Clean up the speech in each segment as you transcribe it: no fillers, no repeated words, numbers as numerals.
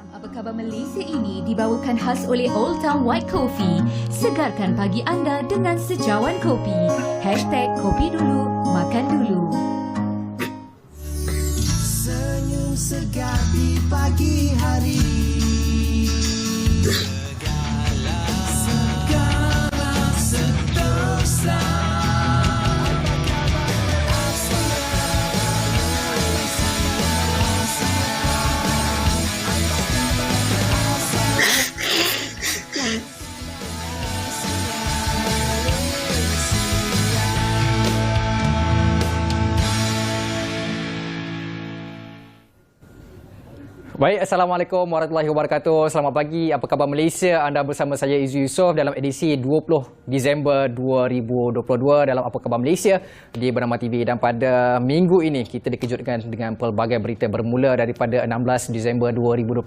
Apa khabar Malaysia ini dibawakan khas oleh Old Town White Coffee. Segarkan pagi anda dengan secawan kopi. #Kopi dulu, makan dulu. Senyum segar di pagi hari. Segala sentosa. Baik, Assalamualaikum warahmatullahi wabarakatuh. Selamat pagi, apa khabar Malaysia? Anda bersama saya Izzu Yusof dalam edisi 20 Disember 2022 dalam Apa Khabar Malaysia di Bernama TV. Dan pada minggu ini kita dikejutkan dengan pelbagai berita bermula daripada 16 Disember 2022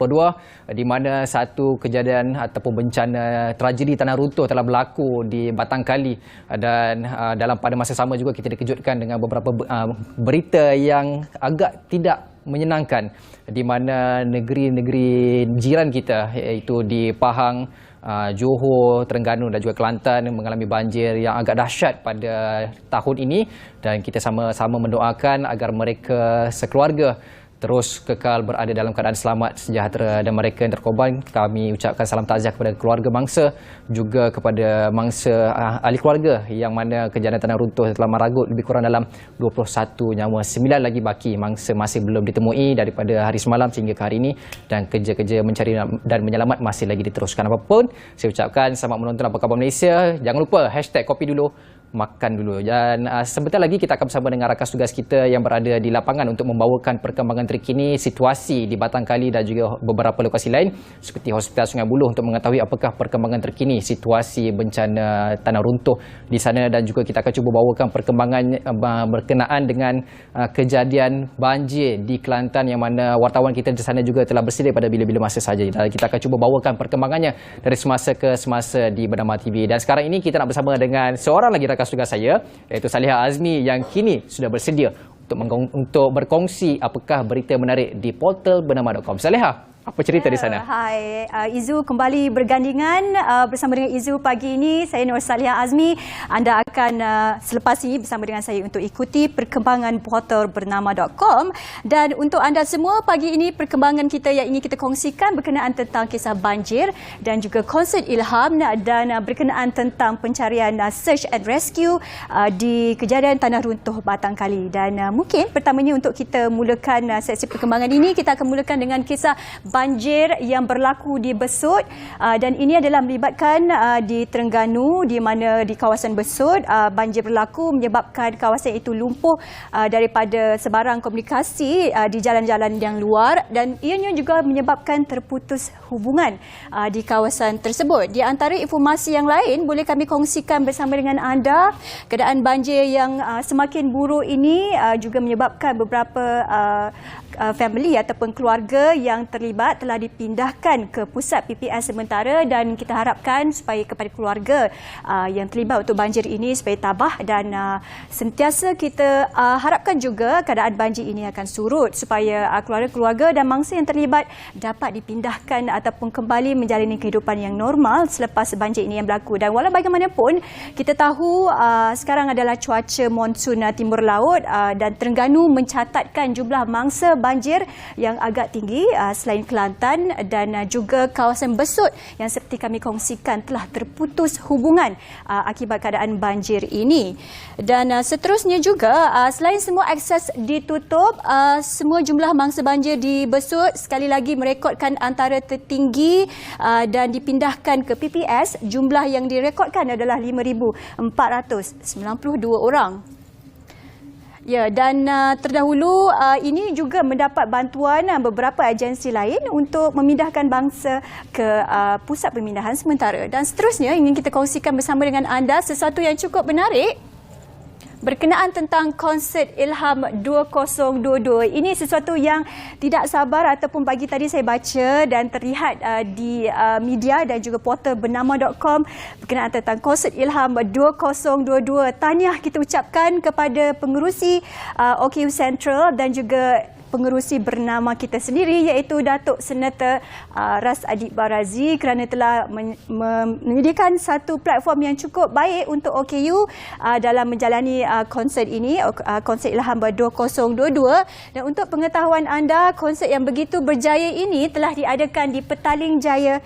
di mana satu kejadian ataupun bencana tragedi tanah runtuh telah berlaku di Batang Kali, dan dalam pada masa sama juga kita dikejutkan dengan beberapa berita yang agak tidak menyenangkan di mana negeri-negeri jiran kita iaitu di Pahang, Johor, Terengganu dan juga Kelantan mengalami banjir yang agak dahsyat pada tahun ini, dan kita sama-sama mendoakan agar mereka sekeluarga terus kekal berada dalam keadaan selamat, sejahtera, dan mereka yang terkorban kami ucapkan salam takziah kepada keluarga mangsa, juga kepada mangsa ahli keluarga yang mana kejadian tanah runtuh telah meragut lebih kurang dalam 21 nyawa. 9 lagi baki mangsa masih belum ditemui daripada hari semalam sehingga ke hari ini, dan kerja-kerja mencari dan menyelamat masih lagi diteruskan. Apapun, saya ucapkan selamat menonton Apa Khabar Malaysia. Jangan lupa #kopi dulu, makan dulu. Dan sebentar lagi kita akan bersama dengan rakan tugas kita yang berada di lapangan untuk membawakan perkembangan terkini situasi di Batang Kali dan juga beberapa lokasi lain seperti Hospital Sungai Buloh untuk mengetahui apakah perkembangan terkini situasi bencana tanah runtuh di sana, dan juga kita akan cuba bawakan perkembangan berkenaan dengan kejadian banjir di Kelantan yang mana wartawan kita di sana juga telah bersedia pada bila-bila masa saja. Dan kita akan cuba bawakan perkembangannya dari semasa ke semasa di Bernama TV. Dan sekarang ini kita nak bersama dengan seorang lagi rakan tugas saya iaitu Saliha Azmi yang kini sudah bersedia untuk berkongsi apakah berita menarik di portal bernama.com. Saliha, apa cerita di sana? Hai, Izzu kembali bergandingan bersama dengan Izzu pagi ini. Saya Nur Saliha Azmi. Anda akan selepas ini bersama dengan saya untuk ikuti perkembangan portal bernama.com. Dan untuk anda semua, pagi ini perkembangan kita yang ingin kita kongsikan berkenaan tentang kisah banjir dan juga konsert Ilham, dan berkenaan tentang pencarian search and rescue di kejadian tanah runtuh Batang Kali. Dan mungkin pertamanya untuk kita mulakan sesi perkembangan ini, kita akan mulakan dengan kisah banjir yang berlaku di Besut, dan ini adalah melibatkan di Terengganu, di mana di kawasan Besut banjir berlaku menyebabkan kawasan itu lumpuh daripada sebarang komunikasi di jalan-jalan yang luar, dan ianya juga menyebabkan terputus hubungan di kawasan tersebut. Di antara informasi yang lain boleh kami kongsikan bersama dengan anda, keadaan banjir yang semakin buruk ini juga menyebabkan beberapa family ataupun keluarga yang terlibat telah dipindahkan ke pusat PPS sementara, dan kita harapkan supaya kepada keluarga yang terlibat untuk banjir ini supaya tabah, dan sentiasa kita harapkan juga keadaan banjir ini akan surut supaya keluarga-keluarga dan mangsa yang terlibat dapat dipindahkan ataupun kembali menjalani kehidupan yang normal selepas banjir ini yang berlaku. Dan walau bagaimanapun, kita tahu sekarang adalah cuaca monsun timur laut, dan Terengganu mencatatkan jumlah mangsa banjir yang agak tinggi selain Kelantan, dan juga kawasan Besut yang seperti kami kongsikan telah terputus hubungan akibat keadaan banjir ini. Dan seterusnya juga, selain semua akses ditutup, semua jumlah mangsa banjir di Besut sekali lagi merekodkan antara tertinggi, dan dipindahkan ke PPS. Jumlah yang direkodkan adalah 5,492 orang. Ya, dan terdahulu ini juga mendapat bantuan beberapa agensi lain untuk memindahkan bangsa ke pusat pemindahan sementara. Dan seterusnya ingin kita kongsikan bersama dengan anda sesuatu yang cukup menarik berkenaan tentang konsert Ilham 2022. Ini sesuatu yang tidak sabar ataupun pagi tadi saya baca dan terlihat di media dan juga portal bernama.com berkenaan tentang konsert Ilham 2022. Tahniah kita ucapkan kepada pengerusi OKU Central dan juga pengerusi bernama kita sendiri iaitu Datuk Senator Ras Adi Barazi kerana telah menyediakan satu platform yang cukup baik untuk OKU dalam menjalani konsert ini, konsert Ilham 2022. Dan untuk pengetahuan anda, konsert yang begitu berjaya ini telah diadakan di Petaling Jaya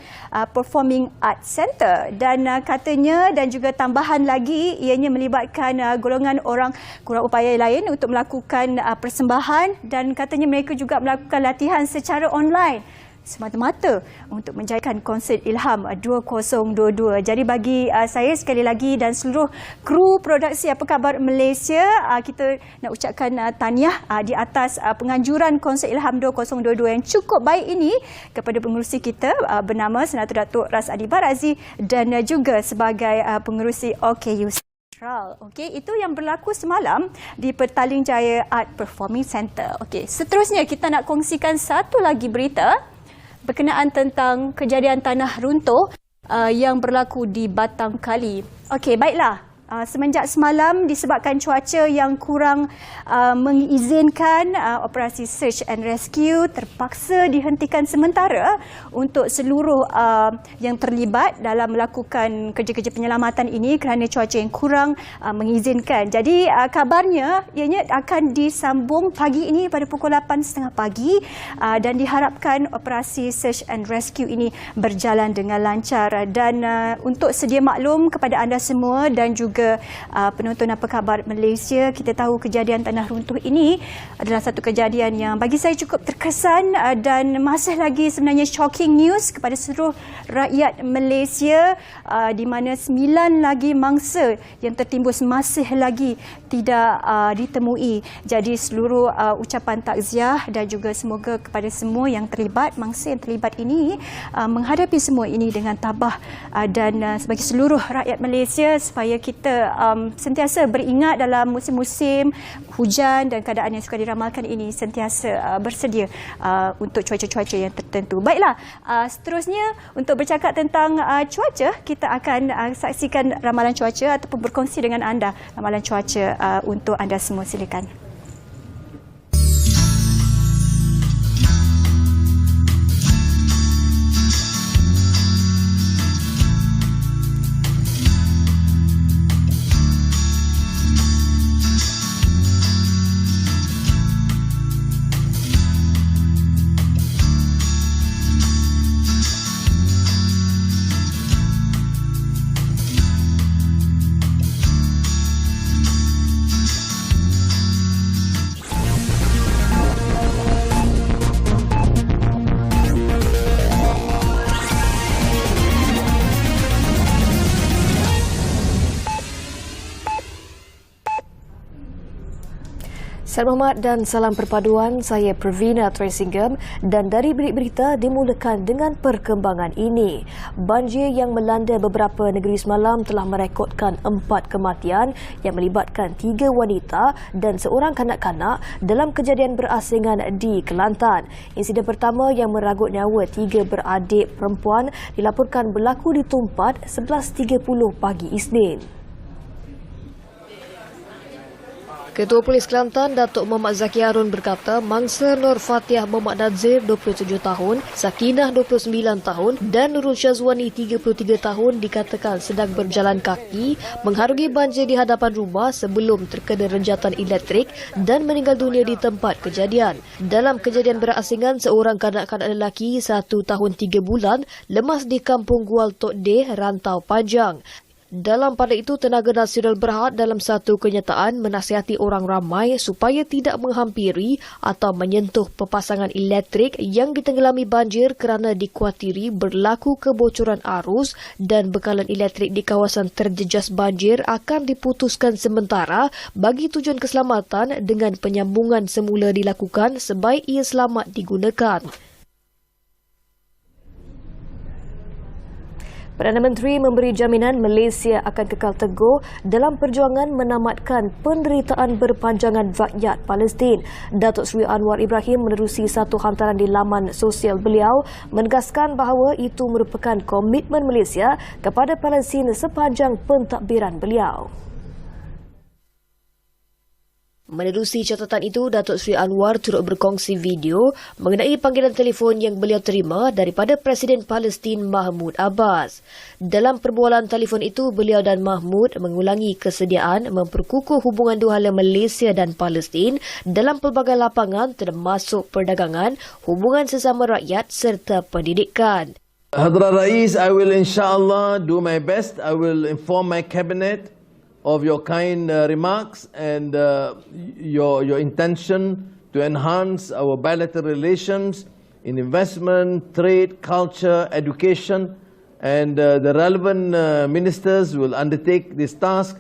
Performing Arts Centre dan katanya dan juga tambahan lagi ianya melibatkan golongan orang kurang upaya lain untuk melakukan persembahan dan katanya mereka juga melakukan latihan secara online semata-mata untuk menjayakan konsert Ilham 2022. Jadi bagi saya sekali lagi dan seluruh kru produksi Apa Khabar Malaysia, kita nak ucapkan tahniah di atas penganjuran konsert Ilham 2022 yang cukup baik ini kepada pengerusi kita bernama Senator Datuk Ras Adi Barazi dan juga sebagai pengerusi OKU. Okey, itu yang berlaku semalam di Petaling Jaya Art Performing Centre. Okey, seterusnya kita nak kongsikan satu lagi berita berkenaan tentang kejadian tanah runtuh yang berlaku di Batang Kali. Okey, baiklah. Semenjak semalam disebabkan cuaca yang kurang mengizinkan operasi search and rescue terpaksa dihentikan sementara untuk seluruh yang terlibat dalam melakukan kerja-kerja penyelamatan ini kerana cuaca yang kurang mengizinkan. Jadi kabarnya ianya akan disambung pagi ini pada pukul 8.30 pagi dan diharapkan operasi search and rescue ini berjalan dengan lancar. Dan untuk sedia maklum kepada anda semua dan juga penonton Apa Khabar Malaysia, kita tahu kejadian tanah runtuh ini adalah satu kejadian yang bagi saya cukup terkesan dan masih lagi sebenarnya shocking news kepada seluruh rakyat Malaysia di mana 9 lagi mangsa yang tertimbus masih lagi tidak ditemui. Jadi seluruh ucapan takziah dan juga semoga kepada semua yang terlibat, mangsa yang terlibat ini menghadapi semua ini dengan tabah dan sebagai seluruh rakyat Malaysia supaya kita sentiasa beringat dalam musim-musim hujan dan keadaan yang suka diramalkan ini sentiasa bersedia untuk cuaca-cuaca yang tertentu. Baiklah, seterusnya untuk bercakap tentang cuaca, kita akan saksikan ramalan cuaca ataupun berkongsi dengan anda ramalan cuaca untuk anda semua. Silakan. Salam hormat dan salam perpaduan, saya Pravina Tresingham dan dari berita dimulakan dengan perkembangan ini. Banjir yang melanda beberapa negeri semalam telah merekodkan 4 kematian yang melibatkan 3 wanita dan seorang kanak-kanak dalam kejadian berasingan di Kelantan. Insiden pertama yang meragut nyawa 3 beradik perempuan dilaporkan berlaku di Tumpat 11.30 pagi Isnin. Ketua Polis Kelantan, Datuk Muhammad Zaki Harun berkata, mangsa Nur Fatiah Muhammad Nazir, 27 tahun, Sakinah, 29 tahun dan Nurul Syazwani, 33 tahun dikatakan sedang berjalan kaki mengharungi banjir di hadapan rumah sebelum terkena renjatan elektrik dan meninggal dunia di tempat kejadian. Dalam kejadian berasingan, seorang kanak-kanak lelaki 1 tahun 3 bulan lemas di Kampung Gual Tok Deh, Rantau Panjang. Dalam pada itu, Tenaga Nasional Berhad dalam satu kenyataan menasihati orang ramai supaya tidak menghampiri atau menyentuh pepasangan elektrik yang ditenggelami banjir kerana dikuatiri berlaku kebocoran arus dan bekalan elektrik di kawasan terjejas banjir akan diputuskan sementara bagi tujuan keselamatan dengan penyambungan semula dilakukan sebaik ia selamat digunakan. Perdana Menteri memberi jaminan Malaysia akan kekal teguh dalam perjuangan menamatkan penderitaan berpanjangan rakyat Palestin. Datuk Seri Anwar Ibrahim menerusi satu hantaran di laman sosial beliau menegaskan bahawa itu merupakan komitmen Malaysia kepada Palestin sepanjang pentadbiran beliau. Menerusi catatan itu, Datuk Seri Anwar turut berkongsi video mengenai panggilan telefon yang beliau terima daripada Presiden Palestin Mahmud Abbas. Dalam perbualan telefon itu, beliau dan Mahmud mengulangi kesediaan memperkukuh hubungan dua hala Malaysia dan Palestin dalam pelbagai lapangan termasuk perdagangan, hubungan sesama rakyat serta pendidikan. Hadrat Rais, I will inshallah do my best. I will inform my cabinet of your kind remarks and your intention to enhance our bilateral relations in investment, trade, culture, education, and the relevant ministers will undertake this task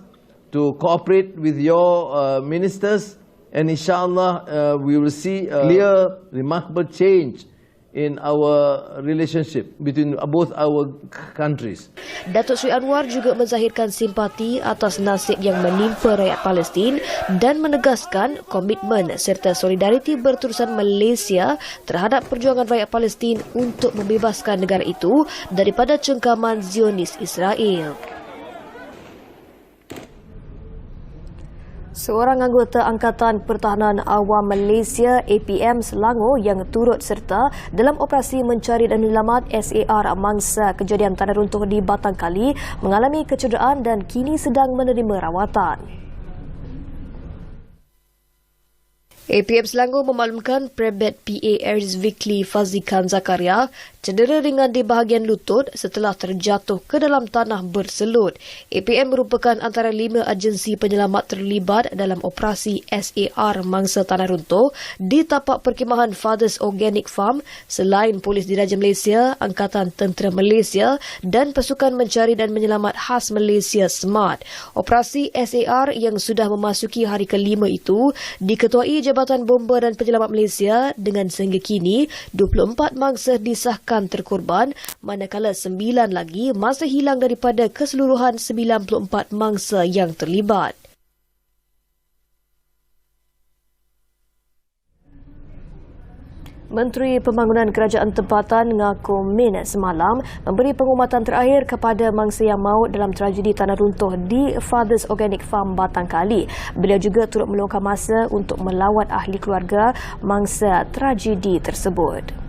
to cooperate with your ministers, and inshallah we will see a clear, remarkable change in our relationship between both our countries. Datuk Seri Anwar juga menzahirkan simpati atas nasib yang menimpa rakyat Palestin dan menegaskan komitmen serta solidariti berterusan Malaysia terhadap perjuangan rakyat Palestin untuk membebaskan negara itu daripada cengkaman Zionis Israel. Seorang anggota Angkatan Pertahanan Awam Malaysia APM Selangor yang turut serta dalam operasi mencari dan menyelamat SAR mangsa kejadian tanah runtuh di Batangkali mengalami kecederaan dan kini sedang menerima rawatan. APM Selangor memaklumkan Prebet PA Arizvikli Fazikan Zakaria cedera ringan di bahagian lutut setelah terjatuh ke dalam tanah berselut. APM merupakan antara 5 agensi penyelamat terlibat dalam operasi SAR mangsa tanah runtuh di tapak perkhemahan Fathers Organic Farm selain Polis Diraja Malaysia, Angkatan Tentera Malaysia dan Pasukan Mencari dan Menyelamat Khas Malaysia SMART. Operasi SAR yang sudah memasuki hari ke-5 itu diketuai Jabatan Bomba dan Penyelamat Malaysia dengan sehingga kini 24 mangsa disahkan terkorban manakala 9 lagi masih hilang daripada keseluruhan 94 mangsa yang terlibat. Menteri Pembangunan Kerajaan Tempatan Ngako Min semalam memberi pengumatan terakhir kepada mangsa yang maut dalam tragedi tanah runtuh di Fathers Organic Farm Batangkali. Beliau juga turut meluangkan masa untuk melawat ahli keluarga mangsa tragedi tersebut.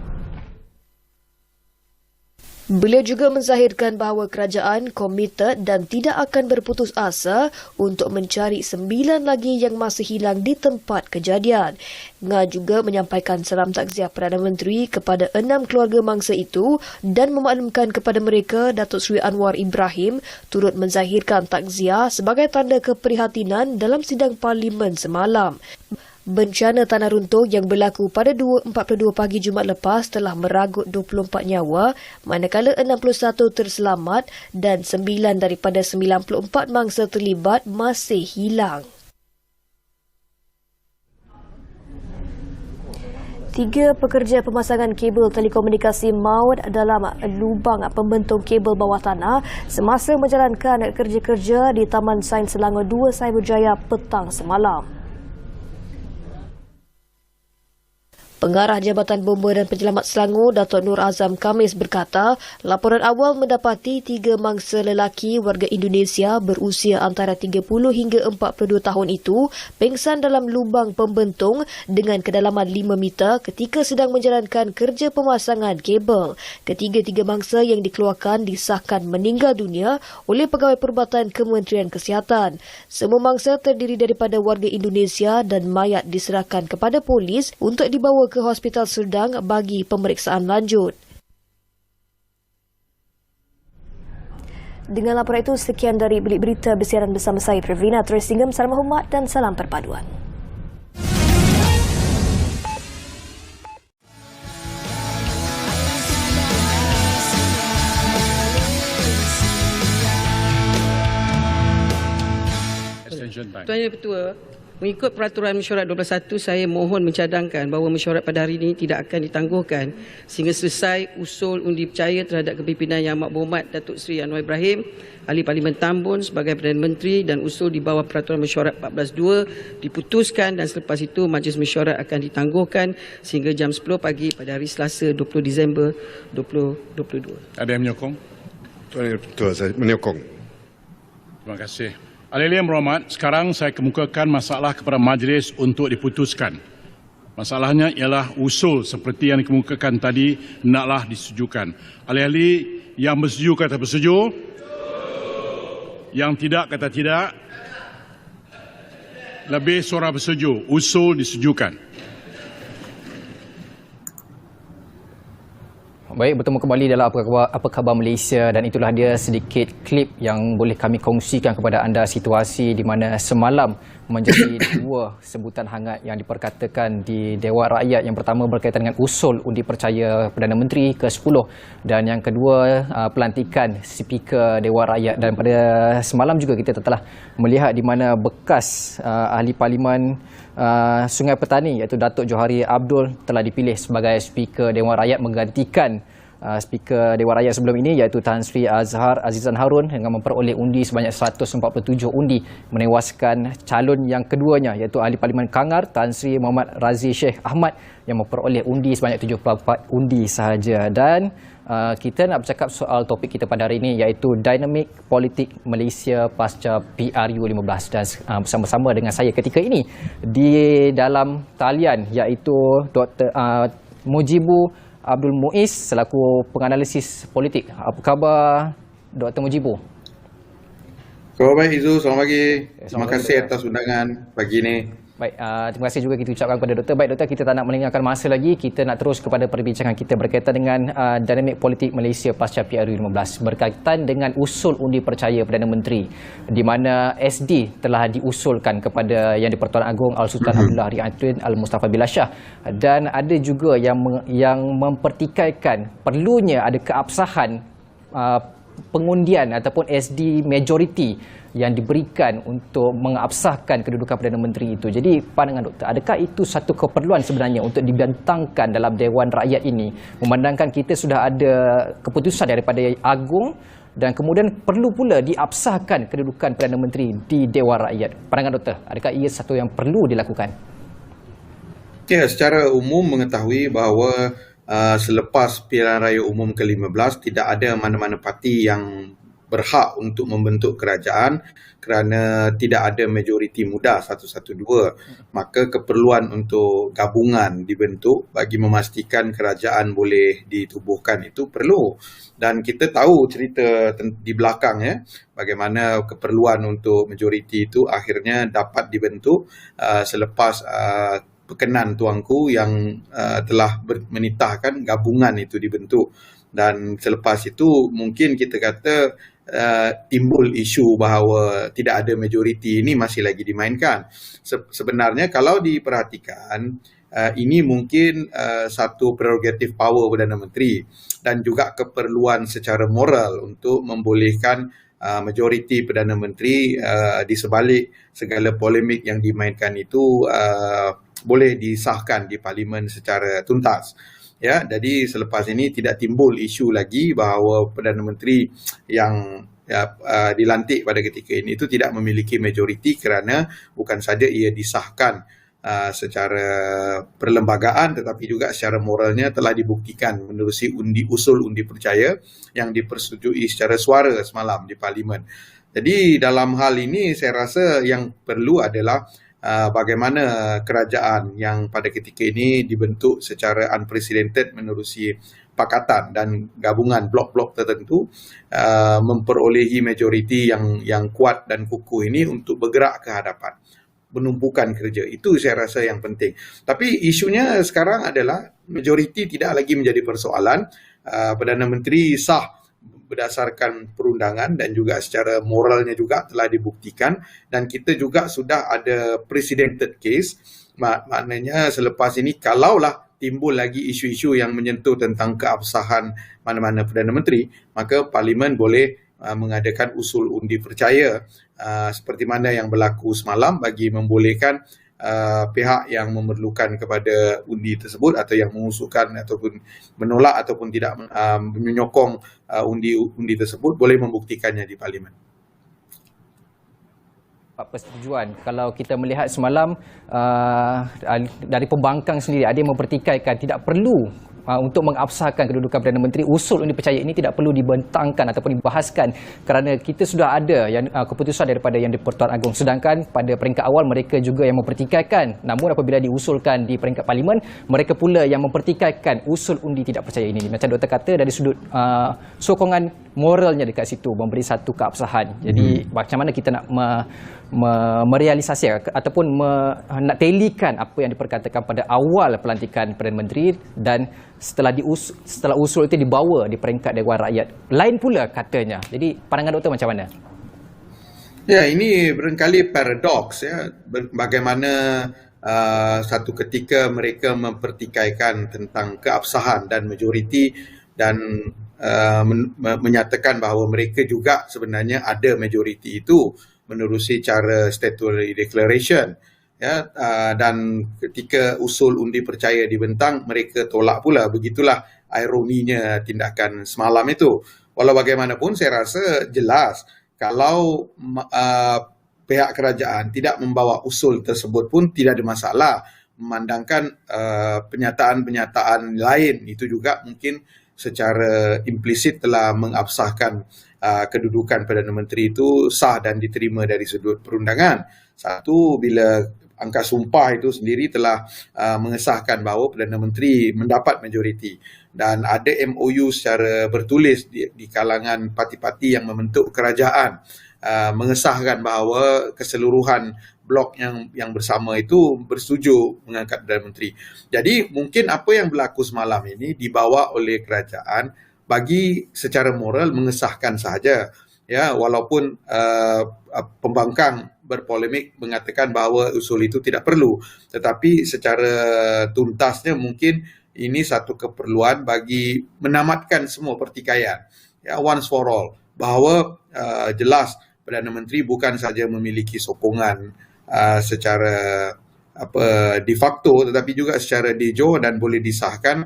Beliau juga menzahirkan bahawa kerajaan komited dan tidak akan berputus asa untuk mencari 9 lagi yang masih hilang di tempat kejadian. Nga juga menyampaikan salam takziah Perdana Menteri kepada 6 keluarga mangsa itu dan memaklumkan kepada mereka Datuk Seri Anwar Ibrahim turut menzahirkan takziah sebagai tanda keprihatinan dalam sidang Parlimen semalam. Bencana tanah runtuh yang berlaku pada 2.42 pagi Jumaat lepas telah meragut 24 nyawa, manakala 61 terselamat dan 9 daripada 94 mangsa terlibat masih hilang. 3 pekerja pemasangan kabel telekomunikasi maut dalam lubang pembentung kabel bawah tanah semasa menjalankan kerja-kerja di Taman Sains Selangor 2 Cyberjaya petang semalam. Pengarah Jabatan Bomba dan Penyelamat Selangor, Datuk Nur Azam Kamis berkata, laporan awal mendapati 3 mangsa lelaki warga Indonesia berusia antara 30 hingga 42 tahun itu pengsan dalam lubang pembentung dengan kedalaman 5 meter ketika sedang menjalankan kerja pemasangan kabel. Ketiga-tiga mangsa yang dikeluarkan disahkan meninggal dunia oleh Pegawai Perubatan Kementerian Kesihatan. Semua mangsa terdiri daripada warga Indonesia dan mayat diserahkan kepada polis untuk dibawa ke Hospital Serdang bagi pemeriksaan lanjut. Dengan laporan itu, sekian dari Bilik Berita bersiaran bersama saya, Pravina Tresingham. Salam hormat dan salam perpaduan. Tuan Yang Ketua, mengikut Peraturan Mesyuarat 12.1, saya mohon mencadangkan bahawa mesyuarat pada hari ini tidak akan ditangguhkan sehingga selesai usul undi percaya terhadap kepimpinan Yang Amat Berhormat Datuk Seri Anwar Ibrahim, Ahli Parlimen Tambun sebagai Perdana Menteri, dan usul di bawah Peraturan Mesyuarat 14.2 diputuskan, dan selepas itu Majlis Mesyuarat akan ditangguhkan sehingga jam 10 pagi pada hari Selasa 20 Disember 2022. Ada yang menyokong? Tuan Ketua, saya menyokong. Terima kasih. Ahli yang berhormat, sekarang saya kemukakan masalah kepada majlis untuk diputuskan. Masalahnya ialah usul seperti yang dikemukakan tadi naklah disetujukan. Ahli-ahli yang bersetuju kata bersetuju, yang tidak kata tidak. Lebih suara bersetuju, usul disetujukan. Baik, bertemu kembali dalam Apa Khabar Malaysia, dan itulah dia sedikit klip yang boleh kami kongsikan kepada anda situasi di mana semalam menjadi dua sebutan hangat yang diperkatakan di Dewan Rakyat. Yang pertama berkaitan dengan usul undi percaya Perdana Menteri ke-10 dan yang kedua pelantikan Speaker Dewan Rakyat. Dan pada semalam juga kita telah melihat di mana bekas ahli parlimen Sungai Petani iaitu Datuk Johari Abdul telah dipilih sebagai Speaker Dewan Rakyat menggantikan Speaker Dewan Rakyat sebelum ini iaitu Tan Sri Azhar Azizan Harun dengan memperoleh undi sebanyak 147 undi, menewaskan calon yang keduanya iaitu ahli parlimen Kangar Tan Sri Muhammad Razi Sheikh Ahmad yang memperoleh undi sebanyak 74 undi sahaja. Dan kita nak bercakap soal topik kita pada hari ini iaitu dinamik politik Malaysia pasca PRU15, dan bersama-sama dengan saya ketika ini di dalam talian iaitu Dr. Mujibu Abdul Muiz selaku penganalisis politik. Apa khabar Dr. Mujibu? Khabar baik Izu, selamat pagi. Terima kasih atas undangan pagi ini. Baik, terima kasih juga kita ucapkan kepada Doktor. Baik Doktor, kita tak nak melengahkan masa lagi. Kita nak terus kepada perbincangan kita berkaitan dengan dinamik politik Malaysia pasca PRU15 berkaitan dengan usul undi percaya Perdana Menteri di mana SD telah diusulkan kepada Yang di-Pertuan Agong Al-Sultan Abdullah Ri'atuddin Al-Mustafa Billah Shah, dan ada juga yang mempertikaikan perlunya ada keabsahan pengundian ataupun SD majority yang diberikan untuk mengabsahkan kedudukan Perdana Menteri itu. Jadi pandangan doktor, adakah itu satu keperluan sebenarnya untuk dibentangkan dalam Dewan Rakyat ini, memandangkan kita sudah ada keputusan daripada Agung dan kemudian perlu pula diabsahkan kedudukan Perdana Menteri di Dewan Rakyat. Pandangan doktor, adakah ia satu yang perlu dilakukan? Ya, secara umum mengetahui bahawa selepas pilihan raya umum ke-15 tidak ada mana-mana parti yang berhak untuk membentuk kerajaan kerana tidak ada majoriti mudah 112. Maka keperluan untuk gabungan dibentuk bagi memastikan kerajaan boleh ditubuhkan itu perlu. Dan kita tahu cerita di belakang bagaimana keperluan untuk majoriti itu akhirnya dapat dibentuk selepas perkenan tuanku yang telah menitahkan gabungan itu dibentuk. Dan selepas itu mungkin kita kata timbul isu bahawa tidak ada majoriti ini masih lagi dimainkan. Sebenarnya kalau diperhatikan ini mungkin satu prerogatif power Perdana Menteri dan juga keperluan secara moral untuk membolehkan majoriti Perdana Menteri di sebalik segala polemik yang dimainkan itu boleh disahkan di parlimen secara tuntas. Ya, jadi selepas ini tidak timbul isu lagi bahawa Perdana Menteri yang dilantik pada ketika ini itu tidak memiliki majoriti kerana bukan saja ia disahkan secara perlembagaan tetapi juga secara moralnya telah dibuktikan menerusi usul undi percaya yang dipersetujui secara suara semalam di parlimen. Jadi dalam hal ini saya rasa yang perlu adalah bagaimana kerajaan yang pada ketika ini dibentuk secara unprecedented menerusi pakatan dan gabungan blok-blok tertentu memperolehi majoriti yang kuat dan kukuh ini untuk bergerak ke hadapan, menumpukan kerja. Itu saya rasa yang penting. Tapi isunya sekarang adalah majoriti tidak lagi menjadi persoalan. Perdana Menteri sah berdasarkan perundangan dan juga secara moralnya juga telah dibuktikan, dan kita juga sudah ada precedented case. Maknanya selepas ini kalaulah timbul lagi isu-isu yang menyentuh tentang keabsahan mana-mana Perdana Menteri, maka Parlimen boleh mengadakan usul undi percaya seperti mana yang berlaku semalam bagi membolehkan pihak yang memerlukan kepada undi tersebut atau yang mengusulkan ataupun menolak ataupun tidak menyokong undi tersebut boleh membuktikannya di parlimen. Persetujuan, kalau kita melihat semalam dari pembangkang sendiri ada yang mempertikaikan tidak perlu untuk mengabsahkan kedudukan Perdana Menteri, usul undi percaya ini tidak perlu dibentangkan ataupun dibahaskan kerana kita sudah ada yang keputusan daripada Yang di-Pertuan Agong, sedangkan pada peringkat awal mereka juga yang mempertikaikan. Namun apabila diusulkan di peringkat parlimen, mereka pula yang mempertikaikan usul undi tidak percaya ini. Macam doktor kata, dari sudut sokongan moralnya dekat situ memberi satu keabsahan. Jadi macam mana kita nak merealisasikan ataupun nak telikan apa yang diperkatakan pada awal pelantikan Perdana Menteri, dan setelah usul itu dibawa di peringkat Dewan Rakyat lain pula katanya. Jadi pandangan doktor macam mana? Ya, ini barangkali paradoks ya, bagaimana satu ketika mereka mempertikaikan tentang keabsahan dan majoriti dan menyatakan bahawa mereka juga sebenarnya ada majoriti itu menerusi cara statutory declaration, ya, dan ketika usul undi percaya dibentang mereka tolak pula. Begitulah ironinya tindakan semalam itu. Walau bagaimanapun saya rasa jelas kalau pihak kerajaan tidak membawa usul tersebut pun tidak ada masalah, memandangkan penyataan-penyataan lain itu juga mungkin secara implisit telah mengabsahkan kedudukan Perdana Menteri itu sah dan diterima dari sudut perundangan. Satu, bila angka sumpah itu sendiri telah mengesahkan bahawa Perdana Menteri mendapat majoriti, dan ada MOU secara bertulis di kalangan parti-parti yang membentuk kerajaan mengesahkan bahawa keseluruhan blok yang bersama itu bersetuju mengangkat Perdana Menteri. Jadi mungkin apa yang berlaku semalam ini dibawa oleh kerajaan bagi secara moral mengesahkan sahaja, ya, walaupun pembangkang berpolemik mengatakan bahawa usul itu tidak perlu, tetapi secara tuntasnya mungkin ini satu keperluan bagi menamatkan semua pertikaian, ya, once for all, bahawa jelas Perdana Menteri bukan saja memiliki sokongan secara de facto, tetapi juga secara de jure dan boleh disahkan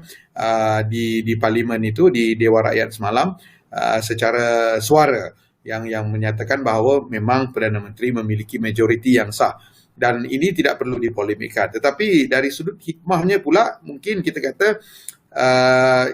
di parlimen itu, di Dewan Rakyat semalam, secara suara yang menyatakan bahawa memang Perdana Menteri memiliki majoriti yang sah, dan ini tidak perlu dipolemikkan. Tetapi dari sudut hikmahnya pula mungkin kita kata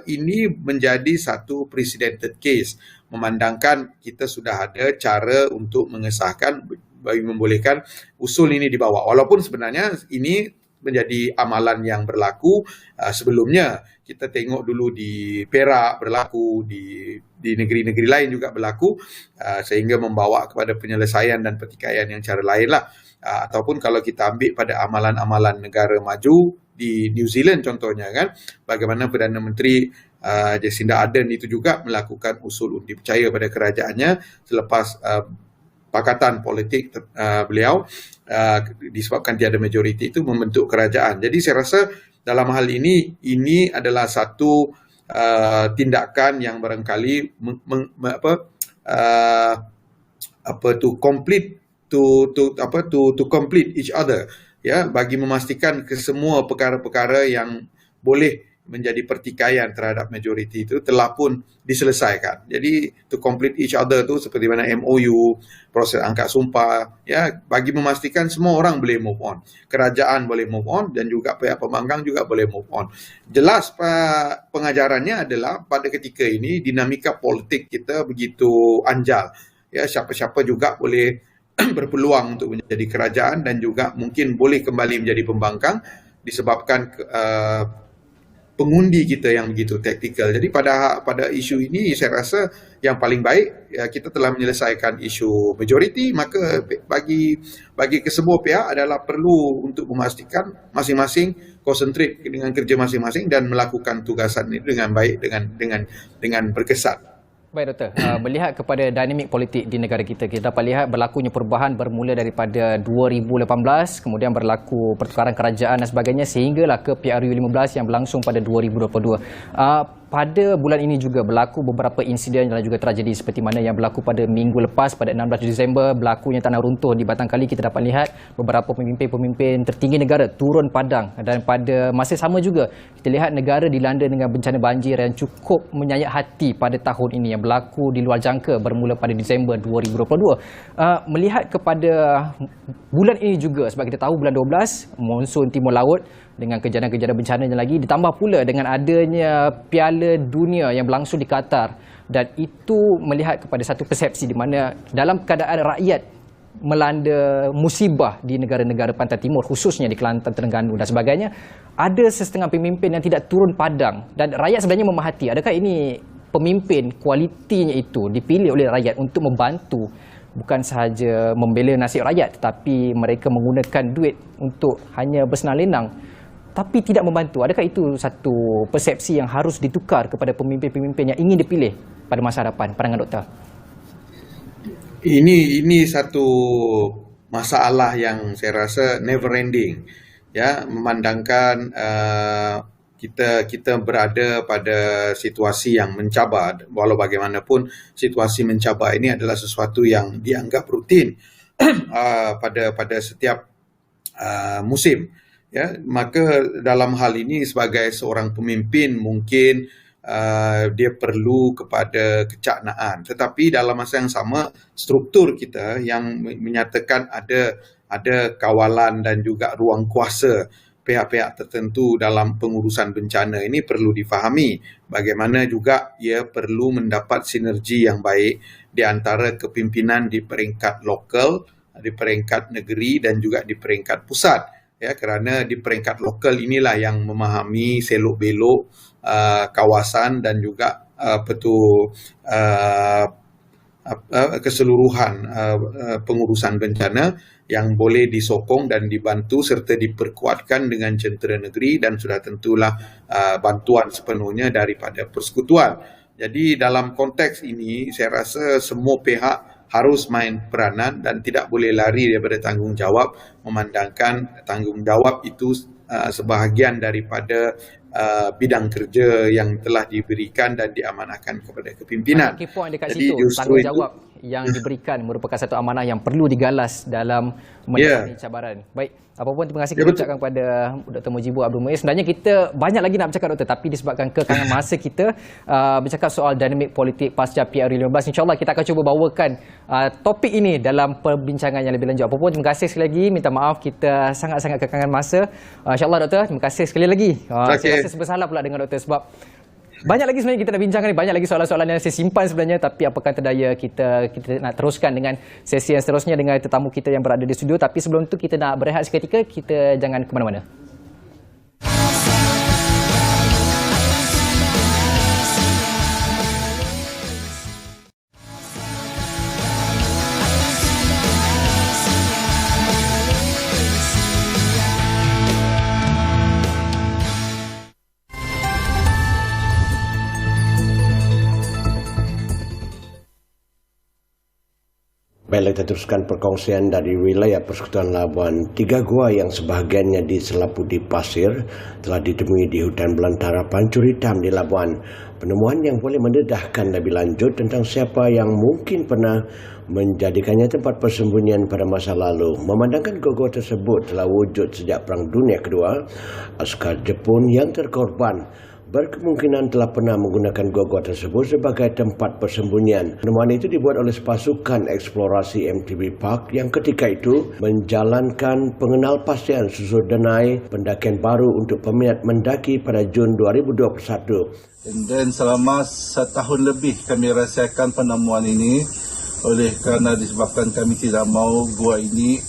ini menjadi satu precedented case, memandangkan kita sudah ada cara untuk mengesahkan bagi membolehkan usul ini dibawa. Walaupun sebenarnya ini menjadi amalan yang berlaku sebelumnya. Kita tengok dulu di Perak berlaku, di negeri-negeri lain juga berlaku, sehingga membawa kepada penyelesaian dan pertikaian yang cara lain lah. Ataupun kalau kita ambil pada amalan-amalan negara maju di New Zealand contohnya, kan, bagaimana Perdana Menteri Jacinda Ardern itu juga melakukan usul undi percaya pada kerajaannya selepas pakatan politik beliau disebabkan tiada majoriti itu membentuk kerajaan. Jadi saya rasa dalam hal ini adalah satu tindakan yang barangkali to complete each other, ya, bagi memastikan semua perkara-perkara yang boleh menjadi pertikaian terhadap majoriti itu telah pun diselesaikan. Jadi to complete each other tu seperti mana MOU, proses angkat sumpah, ya, bagi memastikan semua orang boleh move on. Kerajaan boleh move on dan juga pihak pembangkang juga boleh move on. Jelas pengajarannya adalah pada ketika ini dinamika politik kita begitu anjal. Ya, siapa-siapa juga boleh berpeluang untuk menjadi kerajaan dan juga mungkin boleh kembali menjadi pembangkang disebabkan pengundi kita yang begitu taktikal. Jadi pada isu ini saya rasa yang paling baik, ya, kita telah menyelesaikan isu majoriti, maka bagi kesemua pihak adalah perlu untuk memastikan masing-masing konsentrate dengan kerja masing-masing dan melakukan tugasan itu dengan baik, dengan berkesan. Baik doktor, melihat kepada dinamik politik di negara kita, kita dapat lihat berlakunya perubahan bermula daripada 2018, kemudian berlaku pertukaran kerajaan dan sebagainya sehinggalah ke PRU15 yang berlangsung pada 2022. Pada bulan ini juga berlaku beberapa insiden dan juga tragedi seperti mana yang berlaku pada minggu lepas pada 16 Disember, berlakunya tanah runtuh di Batang Kali. Kita dapat lihat beberapa pemimpin-pemimpin tertinggi negara turun padang, dan pada masa sama juga kita lihat negara dilanda dengan bencana banjir yang cukup menyayat hati pada tahun ini yang berlaku di luar jangka bermula pada Disember 2022. Melihat kepada bulan ini juga, sebab kita tahu bulan 12 monsun timur laut dengan kejadian-kejadian bencananya lagi, ditambah pula dengan adanya Piala Dunia yang berlangsung di Qatar, dan itu melihat kepada satu persepsi di mana dalam keadaan rakyat melanda musibah di negara-negara pantai timur, khususnya di Kelantan, Terengganu dan sebagainya, ada setengah pemimpin yang tidak turun padang, dan rakyat sebenarnya memahati adakah ini pemimpin kualitinya itu dipilih oleh rakyat untuk membantu, bukan sahaja membela nasib rakyat, tetapi mereka menggunakan duit untuk hanya bersenang lenang tapi tidak membantu. Adakah itu satu persepsi yang harus ditukar kepada pemimpin-pemimpin yang ingin dipilih pada masa hadapan, pandangan doktor? Ini satu masalah yang saya rasa never ending, ya, memandangkan kita berada pada situasi yang mencabar. Walau bagaimanapun situasi mencabar ini adalah sesuatu yang dianggap rutin pada setiap musim. Ya, maka dalam hal ini sebagai seorang pemimpin mungkin dia perlu kepada kecaknaan. Tetapi dalam masa yang sama, struktur kita yang menyatakan ada kawalan dan juga ruang kuasa pihak-pihak tertentu dalam pengurusan bencana ini perlu difahami. Bagaimana juga ia perlu mendapat sinergi yang baik di antara kepimpinan di peringkat lokal, di peringkat negeri dan juga di peringkat pusat. Ya, kerana di peringkat lokal inilah yang memahami selok-belok kawasan dan juga keseluruhan pengurusan bencana yang boleh disokong dan dibantu serta diperkuatkan dengan jentera negeri, dan sudah tentulah bantuan sepenuhnya daripada persekutuan. Jadi dalam konteks ini saya rasa semua pihak harus main peranan dan tidak boleh lari daripada tanggungjawab, memandangkan tanggungjawab itu sebahagian daripada bidang kerja yang telah diberikan dan diamanahkan kepada kepimpinan. Key point dekat situ, tanggungjawab yang diberikan merupakan satu amanah yang perlu digalas dalam menjalani cabaran. Baik, apapun terima kasih kita ucapkan kepada Dr. Mujibur Abdul Muiz. Sebenarnya kita banyak lagi nak bercakap doktor, tapi disebabkan kekangan masa kita bercakap soal dinamik politik pasca PRU15, insyaAllah kita akan cuba bawakan topik ini dalam perbincangan yang lebih lanjut. Apapun terima kasih sekali lagi, minta maaf kita sangat-sangat kekangan masa. InsyaAllah doktor, terima kasih sekali lagi. Saya rasa bersalah pula dengan doktor sebab banyak lagi sebenarnya kita nak bincangkan ni, banyak lagi soalan-soalan yang saya simpan sebenarnya, tapi apakah terdaya kita nak teruskan dengan sesi yang seterusnya dengan tetamu kita yang berada di studio. Tapi sebelum tu kita nak berehat seketika, kita jangan ke mana-mana. Baiklah, kita teruskan perkongsian dari wilayah Persekutuan Labuan. 3 gua yang sebahagiannya diselaputi pasir telah ditemui di hutan belantara Pancur Hitam di Labuan. Penemuan yang boleh mendedahkan lebih lanjut tentang siapa yang mungkin pernah menjadikannya tempat persembunyian pada masa lalu. Memandangkan gua-gua tersebut telah wujud sejak Perang Dunia Kedua, askar Jepun yang terkorban berkemungkinan telah pernah menggunakan gua-gua tersebut sebagai tempat persembunyian. Penemuan itu dibuat oleh pasukan eksplorasi MTB Park yang ketika itu menjalankan pengenalpastian susur denai pendakian baru untuk peminat mendaki pada Jun 2021. Dan selama setahun lebih kami rahsiakan penemuan ini oleh kerana disebabkan kami tidak mahu gua ini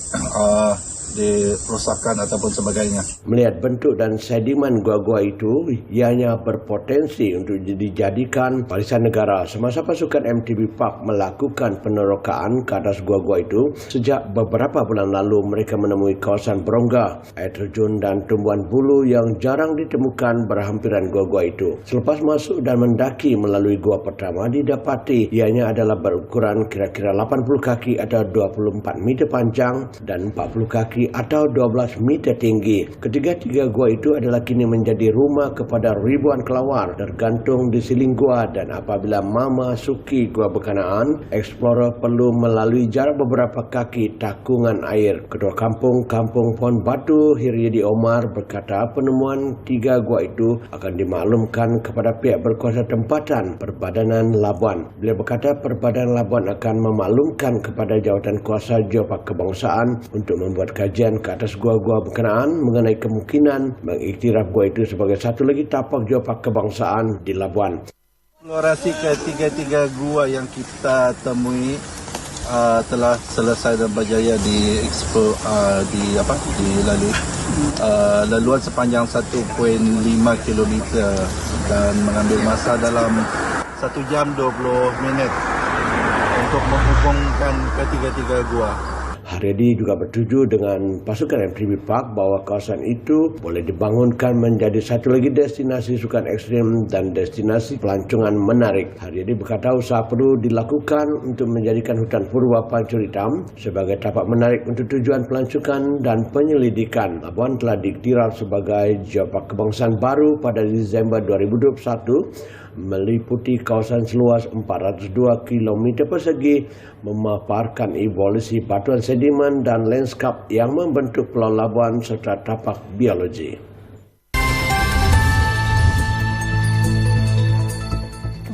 dirosakan ataupun sebagainya. Melihat bentuk dan sedimen gua-gua itu, ianya berpotensi untuk dijadikan warisan negara. Semasa pasukan MTB Park melakukan penerokaan ke atas gua-gua itu, sejak beberapa bulan lalu mereka menemui kawasan berongga, air terjun dan tumbuhan bulu yang jarang ditemukan berhampiran gua-gua itu. Selepas masuk dan mendaki melalui gua pertama, didapati ianya adalah berukuran kira-kira 80 kaki atau 24 meter panjang dan 40 kaki atau 12 meter tinggi. Ketiga-tiga gua itu adalah kini menjadi rumah kepada ribuan kelawar tergantung di siling gua, dan apabila memasuki gua berkenaan, explorer perlu melalui jarak beberapa kaki takungan air. Ketua Kampung Pohon Batu Hiryadi Omar berkata penemuan 3 gua itu akan dimaklumkan kepada pihak berkuasa tempatan Perbadanan Labuan. Beliau berkata Perbadanan Labuan akan memaklumkan kepada Jawatan Kuasa Geopark Kebangsaan untuk membuat kajian kajian ke atas gua-gua berkenaan mengenai kemungkinan mengiktiraf gua itu sebagai satu lagi tapak geopark kebangsaan di Labuan. Eksplorasi ketiga-tiga gua yang kita temui telah selesai dan berjaya dilalui. Laluan sepanjang 1.5 km dan mengambil masa dalam 1 jam 20 minit untuk menghubungkan ketiga-tiga gua. Haryadi juga bertuju dengan pasukan MTB Park bahawa kawasan itu boleh dibangunkan menjadi satu lagi destinasi sukan ekstrim dan destinasi pelancongan menarik. Haryadi berkata usaha perlu dilakukan untuk menjadikan hutan purba Pancur Hitam sebagai tapak menarik untuk tujuan pelancongan dan penyelidikan. Labuan telah diiktiraf sebagai geopark kebangsaan baru pada Disember 2021 meliputi kawasan seluas 402 km persegi, memaparkan evolusi batuan sedimen dan landskap yang membentuk Pulau Labuan serta tapak biologi.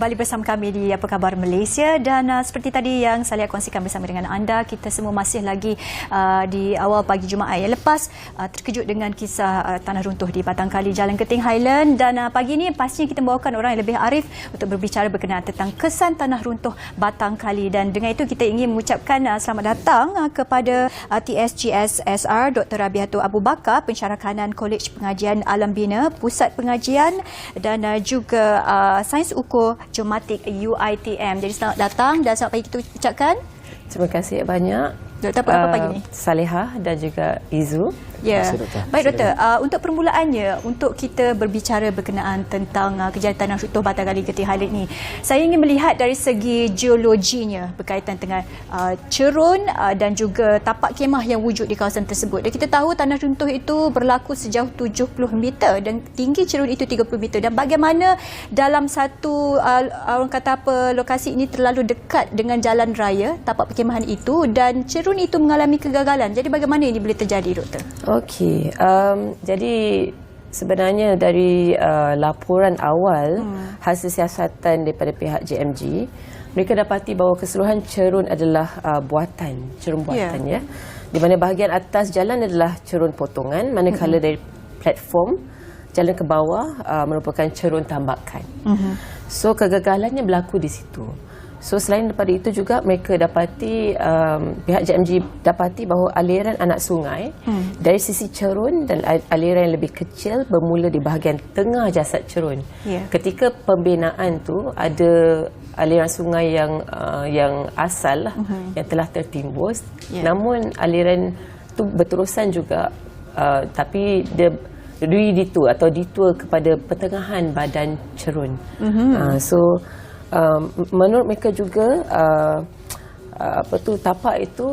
Kembali bersama kami di Apa Khabar Malaysia dan seperti tadi yang saya kongsikan bersama dengan anda, kita semua masih lagi di awal pagi Jumaat yang lepas terkejut dengan kisah tanah runtuh di Batang Kali Jalan Keting Highland dan pagi ini pastinya kita membawakan orang yang lebih arif untuk berbicara berkenaan tentang kesan tanah runtuh Batang Kali dan dengan itu kita ingin mengucapkan selamat datang kepada TSGSSR Dr. Rabiatul Abu Bakar, pensyarah kanan Kolej Pengajian Alam Bina, Pusat Pengajian dan juga Sains Ukur Geomatik UiTM. Jadi selamat datang dan selamat pagi kita ucapkan. Terima kasih banyak. Doktor, apa pagi ni? Salihah dan juga Izu. Ya. Baik doktor, untuk permulaannya untuk kita berbicara berkenaan tentang kejadian tanah runtuh Batang Kali Keting Highland ni, saya ingin melihat dari segi geologinya berkaitan dengan cerun dan juga tapak kemah yang wujud di kawasan tersebut. Dan kita tahu tanah runtuh itu berlaku sejauh 70 meter dan tinggi cerun itu 30 meter. Dan bagaimana dalam satu orang kata apa lokasi ini terlalu dekat dengan jalan raya tapak perkemahan itu dan cerun itu mengalami kegagalan. Jadi bagaimana ini boleh terjadi doktor? Okey, jadi sebenarnya dari laporan awal hasil siasatan daripada pihak JMG, mereka dapati bahawa keseluruhan cerun adalah cerun buatan ya. Di mana bahagian atas jalan adalah cerun potongan, manakala dari platform jalan ke bawah merupakan cerun tambakan. So kegagalannya berlaku di situ. So selain daripada itu juga mereka dapati pihak JMG dapati bahawa aliran anak sungai dari sisi cerun dan aliran yang lebih kecil bermula di bahagian tengah jasad cerun. Ketika pembinaan tu ada aliran sungai yang asal yang telah tertimbus, namun aliran tu berterusan juga tapi dia detour kepada pertengahan badan cerun. Menurut mereka juga tapak itu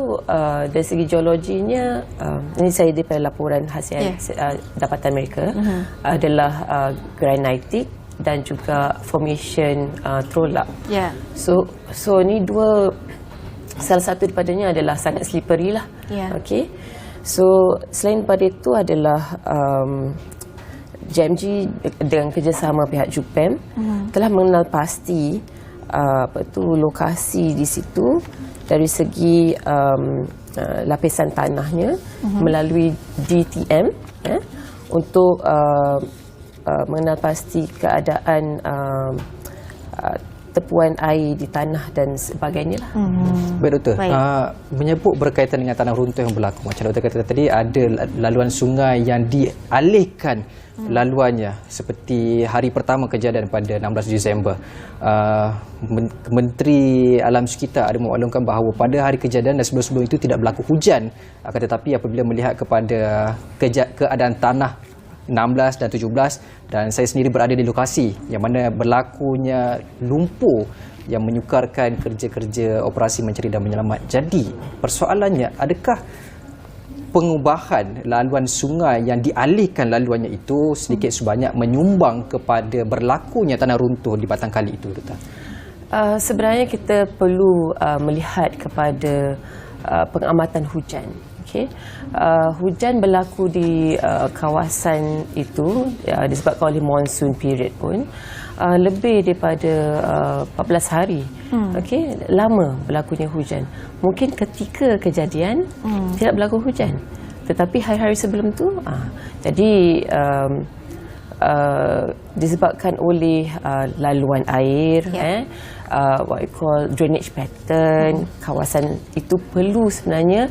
dari segi geologinya, ini saya daripada laporan hasil dapatan mereka adalah granitic dan juga formation trolak. So ni salah satu daripadanya adalah sangat slippery lah. Okay. So selain daripada itu adalah JMG dengan kerjasama pihak JUPEM telah mengenal pasti lokasi di situ dari segi lapisan tanahnya melalui DTM untuk mengenal pasti keadaan tepuan air di tanah dan sebagainya lah. Baik doktor, menyebut berkaitan dengan tanah runtuh yang berlaku, macam doktor kata tadi, ada laluan sungai yang dialihkan laluannya seperti hari pertama kejadian pada 16 Disember. Menteri Alam Sekitar ada memaklumkan bahawa pada hari kejadian dan sebelum-sebelum itu tidak berlaku hujan. Akan tetapi apabila melihat kepada keadaan tanah 16 dan 17 dan saya sendiri berada di lokasi yang mana berlakunya lumpur yang menyukarkan kerja-kerja operasi mencari dan menyelamat. Jadi persoalannya, adakah pengubahan laluan sungai yang dialihkan laluannya itu sedikit sebanyak menyumbang kepada berlakunya tanah runtuh di Batang Kali itu, Doktor? Sebenarnya kita perlu melihat kepada pengamatan hujan. Okay. Hujan berlaku di kawasan itu disebabkan oleh monsoon period pun lebih daripada 14 hari. Okay, lama berlakunya hujan. Mungkin ketika kejadian tidak berlaku hujan, Tetapi hari-hari sebelum tu, jadi disebabkan oleh laluan air, what you call drainage pattern, kawasan itu perlu sebenarnya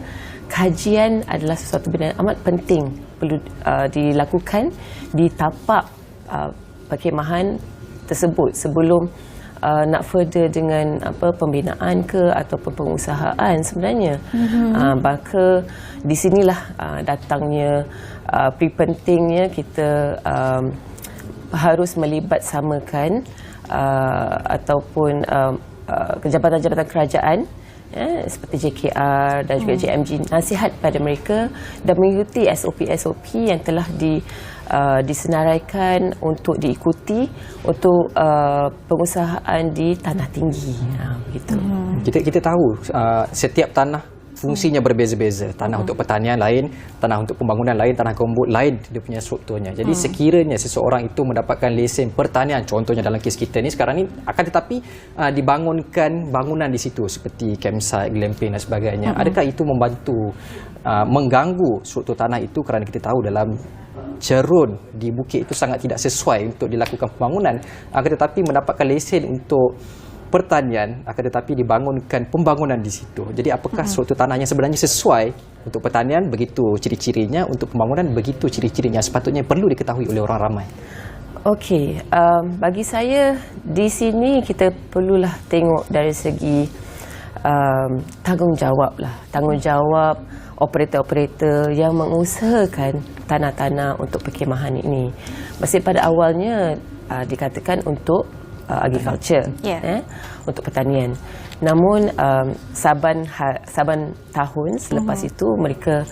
kajian adalah sesuatu benda amat penting, perlu dilakukan di tapak perkhemahan tersebut sebelum nak further dengan pembinaan ke ataupun pengusahaan sebenarnya. Maka di sinilah datangnya pentingnya kita harus melibat samakan ataupun jabatan-jabatan kerajaan seperti JKR dan juga JMG, nasihat pada mereka dan mengikuti SOP-SOP yang telah disenaraikan untuk diikuti untuk pengusahaan di tanah tinggi. Begitu. Kita tahu setiap tanah fungsinya berbeza-beza. Tanah untuk pertanian lain, tanah untuk pembangunan lain, tanah gembut lain dia punya strukturnya. Jadi sekiranya seseorang itu mendapatkan lesen pertanian, contohnya dalam kes kita ni sekarang ni, akan tetapi dibangunkan bangunan di situ seperti campsite, glamping dan sebagainya. Adakah itu membantu mengganggu struktur tanah itu, kerana kita tahu dalam cerun di bukit itu sangat tidak sesuai untuk dilakukan pembangunan, akan tetapi mendapatkan lesen untuk pertanian, akan tetapi dibangunkan pembangunan di situ. Jadi apakah struktur tanahnya sebenarnya sesuai untuk pertanian, begitu ciri-cirinya, untuk pembangunan begitu ciri-cirinya, sepatutnya perlu diketahui oleh orang ramai. Okey, bagi saya di sini kita perlulah tengok dari segi tanggungjawab lah, tanggungjawab operator-operator yang mengusahakan tanah-tanah untuk perkhemahan ini. Masih pada awalnya dikatakan untuk agriculture, untuk pertanian. Namun saban tahun selepas itu mereka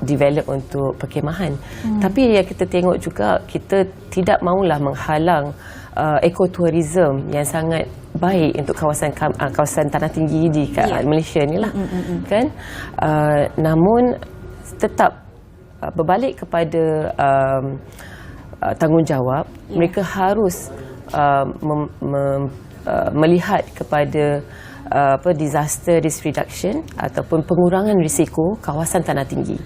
develop untuk perkhemahan. Tapi yang kita tengok juga, kita tidak maulah menghalang ekotourism yang sangat baik untuk kawasan tanah tinggi di Malaysia ni lah, kan? Namun tetap berbalik kepada tanggungjawab, mereka harus melihat kepada disaster risk reduction ataupun pengurangan risiko kawasan tanah tinggi.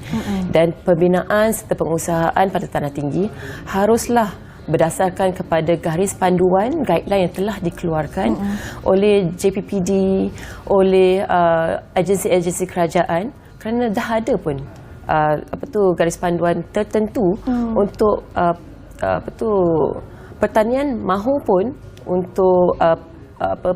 Dan pembinaan serta pengusahaan pada tanah tinggi haruslah berdasarkan kepada garis panduan guideline yang telah dikeluarkan oleh JPPD, oleh agensi-agensi kerajaan, kerana dah ada pun garis panduan tertentu untuk pertanian mahupun untuk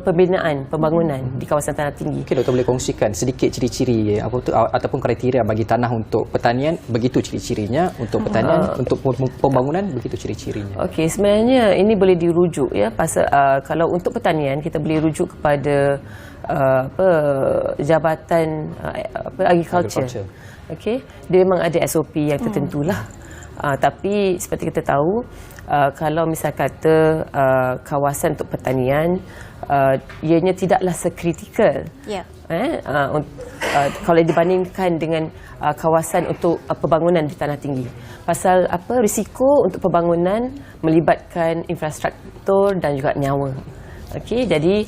pembinaan pembangunan di kawasan tanah tinggi. Okey, Doktor boleh kongsikan sedikit ciri-ciri ataupun kriteria bagi tanah untuk pertanian, begitu ciri-cirinya, untuk pertanian, untuk pembangunan, begitu ciri-cirinya. Okey, sebenarnya ini boleh dirujuk pasal kalau untuk pertanian kita boleh rujuk kepada Jabatan Agriculture. Okey, dia memang ada SOP yang tertentulah. Tapi seperti kita tahu, kalau misal kata kawasan untuk pertanian, ianya tidaklah sekritikal kalau dibandingkan dengan kawasan untuk pembangunan di tanah tinggi. Pasal risiko untuk pembangunan melibatkan infrastruktur dan juga nyawa. Okey, jadi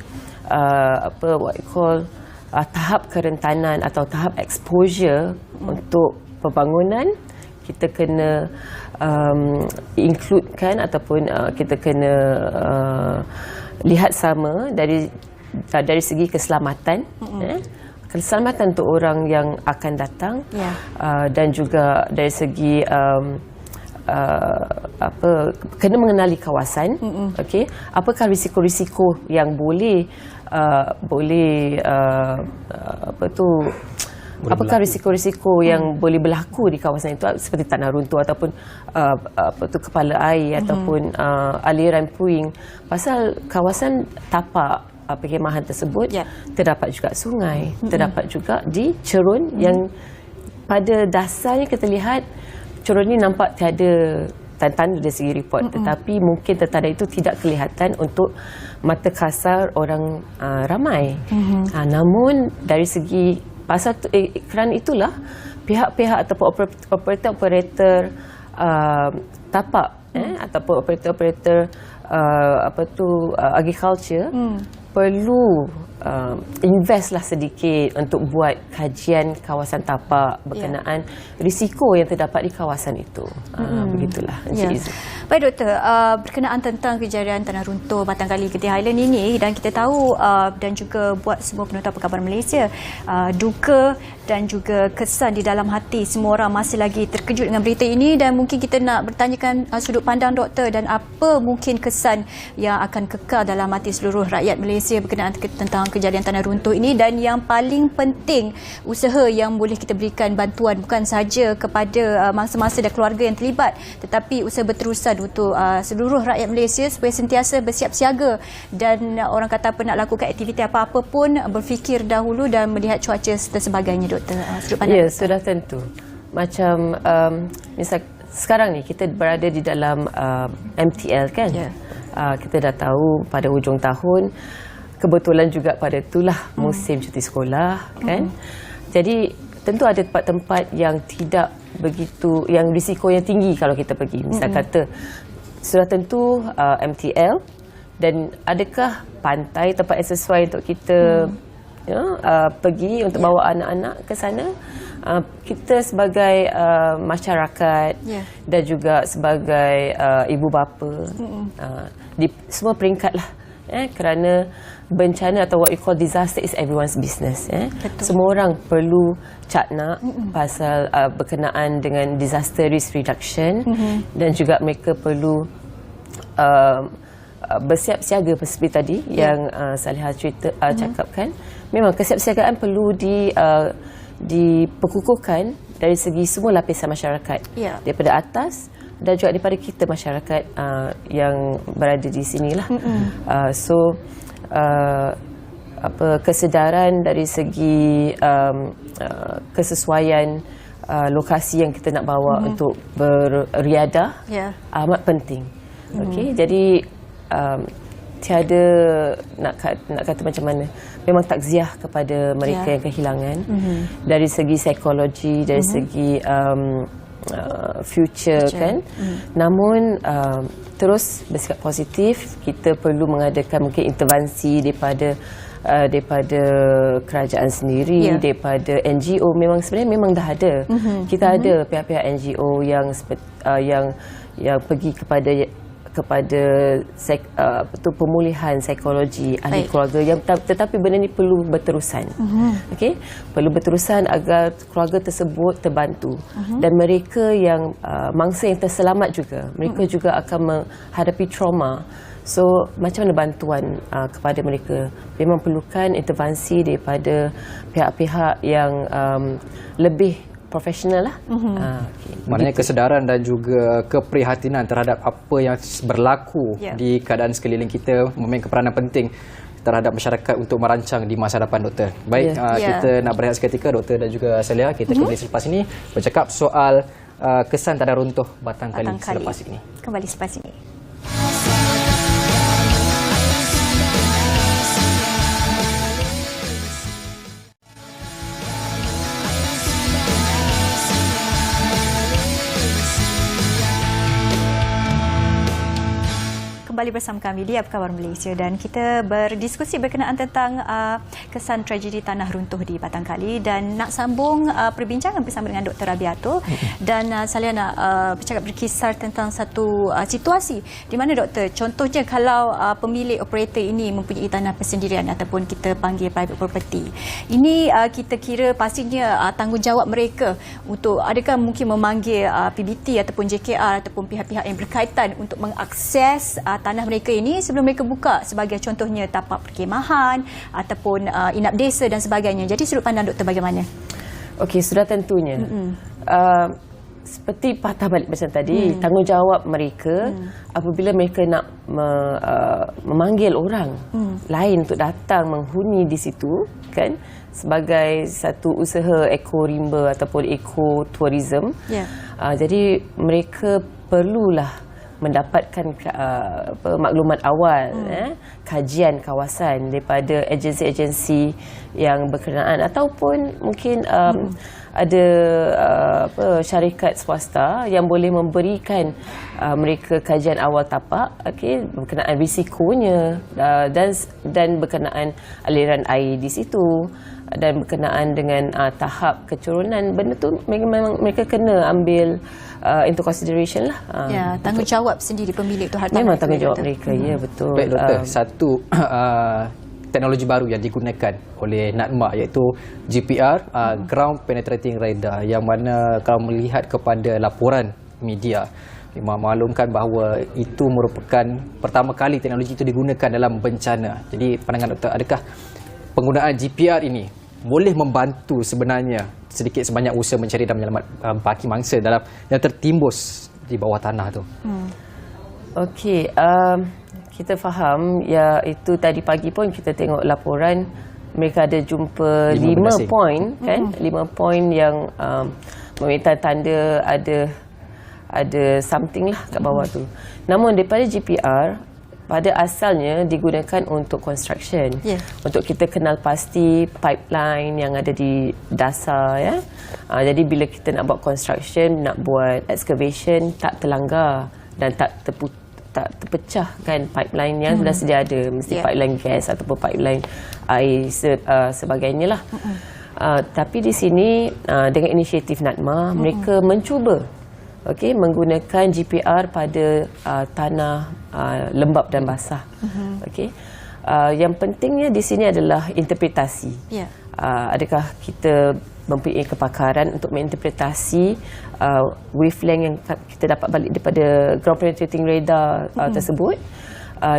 what you call tahap kerentanan atau tahap exposure untuk pembangunan, kita kena includekan ataupun kita kena lihat sama dari segi keselamatan, keselamatan untuk orang yang akan datang, dan juga dari segi kena mengenali kawasan. Okey, apakah risiko-risiko yang boleh apakah risiko-risiko yang boleh berlaku di kawasan itu, seperti tanah runtuh ataupun kepala air ataupun aliran puing. Pasal kawasan tapak perkhemahan tersebut terdapat juga sungai, terdapat juga di cerun yang pada dasarnya kita lihat cerun ini nampak tiada tanda dari segi report, tetapi mungkin tanda itu tidak kelihatan untuk mata kasar orang ramai. Namun dari segi kerana itulah pihak-pihak ataupun operator tapak ataupun operator agriculture perlu investlah sedikit untuk buat kajian kawasan tapak berkenaan risiko yang terdapat di kawasan itu. Begitulah Encik Izu. Baik Doktor, berkenaan tentang kejadian tanah runtuh Batanghali Genting Highland ini, dan kita tahu dan juga buat semua penonton perkabaran Malaysia, duka dan juga kesan di dalam hati semua orang masih lagi terkejut dengan berita ini, dan mungkin kita nak bertanyakan sudut pandang Doktor dan apa mungkin kesan yang akan kekal dalam hati seluruh rakyat Malaysia berkenaan tentang kejadian tanah runtuh ini, dan yang paling penting usaha yang boleh kita berikan bantuan bukan sahaja kepada mangsa-mangsa dan keluarga yang terlibat, tetapi usaha berterusan untuk seluruh rakyat Malaysia supaya sentiasa bersiap siaga, dan orang kata apa, nak lakukan aktiviti apa-apa pun berfikir dahulu dan melihat cuaca serta sebagainya. Doktor, ya, sudah tentu. Macam misal sekarang ni kita berada di dalam MTL kan. Kita dah tahu pada hujung tahun, kebetulan juga pada itulah musim cuti sekolah kan. Jadi tentu ada tempat-tempat yang tidak begitu, yang risiko yang tinggi kalau kita pergi. Misal kata sudah tentu MTL, dan adakah pantai tempat yang sesuai untuk kita pergi untuk bawa anak-anak ke sana. Kita sebagai masyarakat dan juga sebagai ibu bapa di semua peringkat lah, kerana bencana atau what you call disaster is everyone's business. Semua orang perlu cakna pasal berkenaan dengan disaster risk reduction, dan juga mereka perlu bersiap siaga seperti tadi yang Salihah cakapkan. Memang kesiapsiagaan perlu diperkukuhkan dari segi semua lapisan masyarakat, daripada atas dan juga daripada kita masyarakat yang berada di sinilah. Kesedaran dari segi kesesuaian lokasi yang kita nak bawa untuk beriadah amat penting. Jadi tiada nak kata macam mana, memang takziah kepada mereka yang kehilangan, dari segi psikologi, dari segi future kan. Namun terus bersikap positif. Kita perlu mengadakan mungkin intervensi daripada kerajaan sendiri, daripada NGO. Memang sebenarnya memang dah ada. Kita ada pihak-pihak NGO yang pergi kepada pemulihan psikologi ahli keluarga, yang tetapi benda ni perlu berterusan. Perlu berterusan agar keluarga tersebut terbantu, dan mereka yang mangsa yang terselamat juga, mereka juga akan menghadapi trauma. So macam mana bantuan kepada mereka? Memang perlukan intervensi daripada pihak-pihak yang lebih profesional lah. Maknanya kesedaran dan juga keprihatinan terhadap apa yang berlaku di keadaan sekeliling kita memainkan peranan penting terhadap masyarakat untuk merancang di masa depan, Doktor. Baik, kita nak berehat seketika, Doktor dan juga Salihah. Kita kembali selepas ini bercakap soal kesan tanah runtuh Batanghali selepas ini. Kembali selepas ini. Kembali bersama kami di Apa Khabar Malaysia, dan kita berdiskusi berkenaan tentang kesan tragedi tanah runtuh di Batanghali, dan nak sambung perbincangan bersama dengan Dr. Rabiatul, dan saya nak berkisar tentang satu situasi di mana, Doktor, contohnya kalau pemilik operator ini mempunyai tanah persendirian ataupun kita panggil private property, ini kita kira pastinya tanggungjawab mereka untuk adakah mungkin memanggil PBT ataupun JKR ataupun pihak-pihak yang berkaitan untuk mengakses tanah mereka ini sebelum mereka buka, sebagai contohnya tapak perkhemahan ataupun inap desa dan sebagainya. Jadi sudut pandang Doktor bagaimana? Okey, sudah tentunya. Seperti patah balik macam tadi, tanggungjawab mereka apabila mereka nak memanggil orang lain untuk datang menghuni di situ kan, sebagai satu usaha ekorimba ataupun ekotourism. Jadi mereka perlulah mendapatkan maklumat awal, kajian kawasan daripada agensi-agensi yang berkenaan, ataupun mungkin ada syarikat swasta yang boleh memberikan mereka kajian awal tapak, berkenaan risikonya, dan berkenaan aliran air di situ, dan berkenaan dengan tahap kecurunan. Benda tu memang mereka kena ambil into consideration lah. Tanggungjawab sendiri pemilik tu harta. Memang tanggungjawab mereka, ya betul. Baik Doktor, satu teknologi baru yang digunakan oleh NADMA iaitu GPR, Ground Penetrating Radar, yang mana kalau melihat kepada laporan media maklumkan bahawa itu merupakan pertama kali teknologi itu digunakan dalam bencana. Jadi pandangan Doktor, adakah penggunaan GPR ini boleh membantu sebenarnya sedikit sebanyak usaha mencari dan menyelamat baki mangsa dalam yang tertimbus di bawah tanah tu? Okey, kita faham, ya itu tadi pagi pun kita tengok laporan mereka ada jumpa 5 poin kan, 5 poin yang meminta tanda ada something lah kat bawah tu. Namun daripada GPR pada asalnya digunakan untuk construction, untuk kita kenal pasti pipeline yang ada di dasar, ya. Jadi bila kita nak buat construction, nak buat excavation, tak terlanggar dan tak terpecah kan pipeline yang dah sedia ada, mesti pipeline gas ataupun pipeline air sebagainya lah. Tapi di sini dengan inisiatif NADMA, mereka mencuba menggunakan GPR pada tanah lembap dan basah. Yang pentingnya di sini adalah interpretasi. Adakah kita mempunyai kepakaran untuk menginterpretasi wavelength yang kita dapat balik daripada ground penetrating radar tersebut.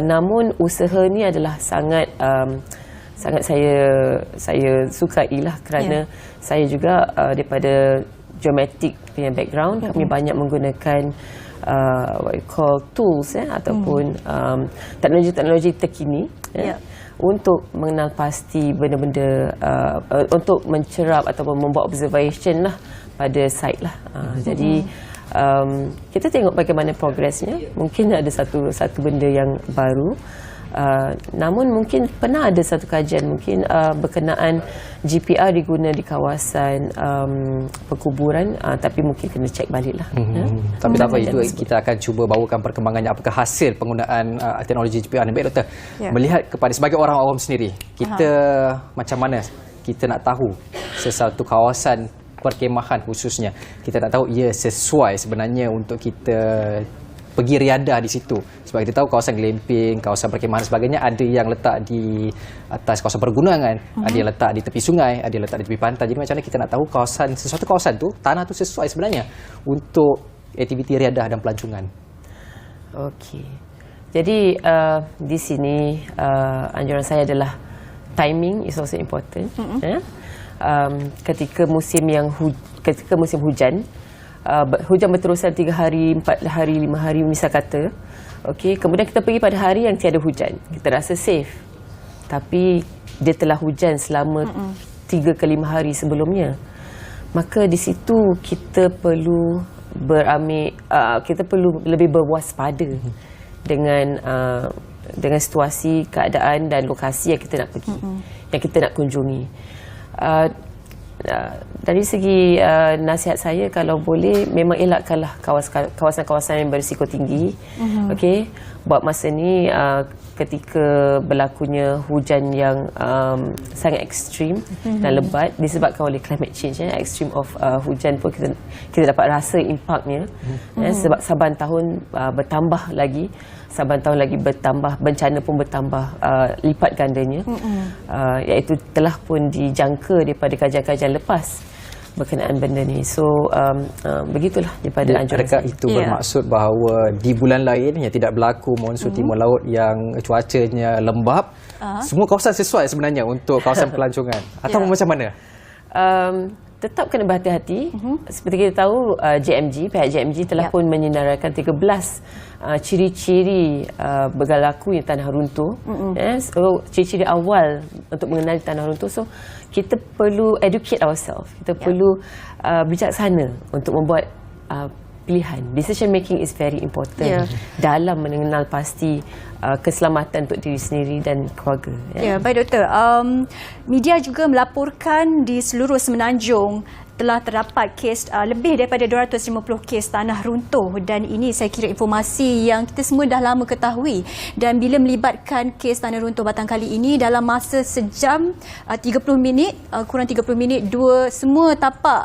Namun usaha ni adalah sangat saya sukailah, kerana saya juga daripada geomatic punya background, kami banyak menggunakan what you call tools, ataupun teknologi-teknologi terkini untuk mengenal pasti benda-benda, untuk mencerap ataupun membuat observation lah pada site lah. Jadi kita tengok bagaimana progresnya. Mungkin ada satu benda yang baru. Namun mungkin pernah ada satu kajian mungkin berkenaan GPR diguna di kawasan perkuburan, tapi mungkin kena cek balik lah. Tapi tak apa, itu kita akan cuba bawakan perkembangannya, apakah hasil penggunaan teknologi GPR ni. Baik Doktor, melihat kepada sebagai orang awam sendiri, kita macam mana kita nak tahu sesuatu kawasan perkemahan khususnya, kita nak tahu ia sesuai sebenarnya untuk kita pergi riadah di situ. Sebab kita tahu kawasan glamping, kawasan perkemahan sebagainya, ada yang letak di atas kawasan pergunungan, ada yang letak di tepi sungai, ada yang letak di tepi pantai. Jadi macam mana kita nak tahu sesuatu kawasan tu, tanah tu sesuai sebenarnya untuk aktiviti riadah dan pelancongan? Okey. Jadi di sini anjuran saya adalah timing is also important. Ketika musim hujan, hujan berterusan 3 hari, 4 hari, 5 hari misal kata, kemudian kita pergi pada hari yang tiada hujan, kita rasa safe, tapi dia telah hujan selama 3 ke 5 hari sebelumnya, maka di situ kita perlu kita perlu lebih berwaspada dengan situasi, keadaan dan lokasi yang kita nak pergi, yang kita nak kunjungi. Dari segi nasihat saya, kalau boleh memang elakkanlah kawasan-kawasan yang berisiko tinggi. Buat masa ni ketika berlakunya hujan yang sangat ekstrim dan lebat disebabkan oleh climate change, ekstrim of hujan pun kita dapat rasa impaknya. Sebab saban tahun bertambah lagi, bencana pun bertambah lipat gandanya, iaitu telah pun dijangka daripada kajian-kajian lepas berkenaan benda ni. So begitulah daripada anjuran saya. Itu bermaksud bahawa di bulan lain yang tidak berlaku monsun timur laut yang cuacanya lembap, semua kawasan sesuai sebenarnya untuk kawasan pelancongan atau macam mana? Tetap kena berhati-hati. Seperti kita tahu, pihak JMG telah pun menyinarakan 13 ciri-ciri berlakunya tanah runtuh. So, ciri-ciri awal untuk mengenali tanah runtuh. So, kita perlu educate ourselves. Kita perlu bijaksana untuk membuat pilihan. Decision making is very important dalam mengenal pasti keselamatan untuk diri sendiri dan keluarga. Ya, baik doktor. Media juga melaporkan di seluruh Semenanjung telah terdapat kes lebih daripada 250 kes tanah runtuh, dan ini saya kira informasi yang kita semua dah lama ketahui, dan bila melibatkan kes tanah runtuh Batang kali ini dalam masa sejam 30 minit, kurang 30 minit, semua tapak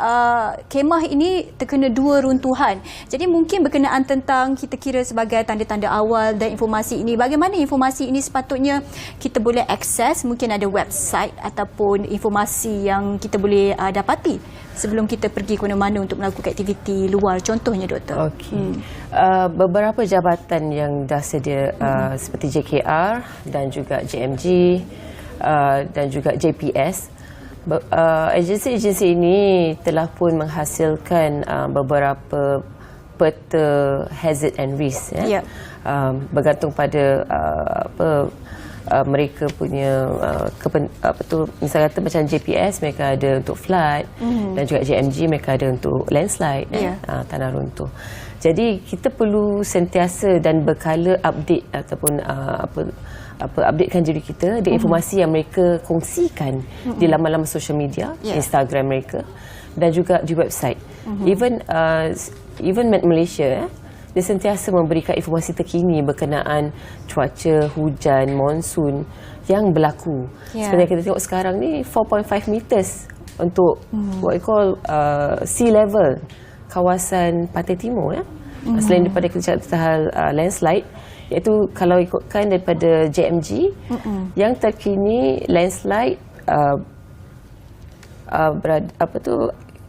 kemah ini terkena 2 runtuhan. Jadi mungkin berkenaan tentang kita kira sebagai tanda-tanda awal dan informasi ini, bagaimana informasi ini sepatutnya kita boleh akses, mungkin ada website ataupun informasi yang kita boleh dapati sebelum kita pergi ke mana-mana untuk melakukan aktiviti luar, contohnya doktor. Okey. Beberapa jabatan yang dah sedia seperti JKR dan juga JMG dan juga JPS, agensi-agensi ini telah pun menghasilkan beberapa peta hazard and risk, bergantung pada mereka punya misalnya kata macam JPS mereka ada untuk flood, dan juga JMG mereka ada untuk landslide, tanah runtuh. Jadi kita perlu sentiasa dan berkala update ataupun updatekan diri kita dengan informasi yang mereka kongsikan di laman-laman social media, Instagram mereka, dan juga di website. Even Met Malaysia dia sentiasa memberikan informasi terkini berkenaan cuaca, hujan, monsun yang berlaku. Seperti yang kita tengok sekarang ni 4.5 meters untuk what we call sea level kawasan Pantai Timur. Selain daripada kita cakap tentang landslide, iaitu kalau ikutkan daripada JMG, yang terkini landslide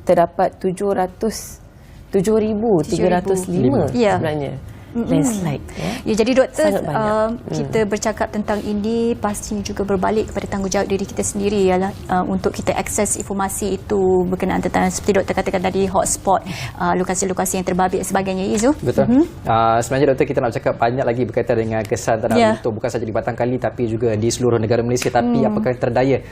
terdapat 7,305 sebenarnya landslide. Jadi doktor, kita bercakap tentang ini pastinya juga berbalik kepada tanggungjawab diri kita sendiri, ialah untuk kita akses informasi itu berkenaan tentang seperti doktor katakan tadi, hotspot, lokasi-lokasi yang terbabit dan sebagainya. Izu? Betul. Sebenarnya doktor, kita nak cakap banyak lagi berkaitan dengan kesan tanah runtuh, bukan saja di Batang Kali tapi juga di seluruh negara Malaysia. Tapi apakah terdaya?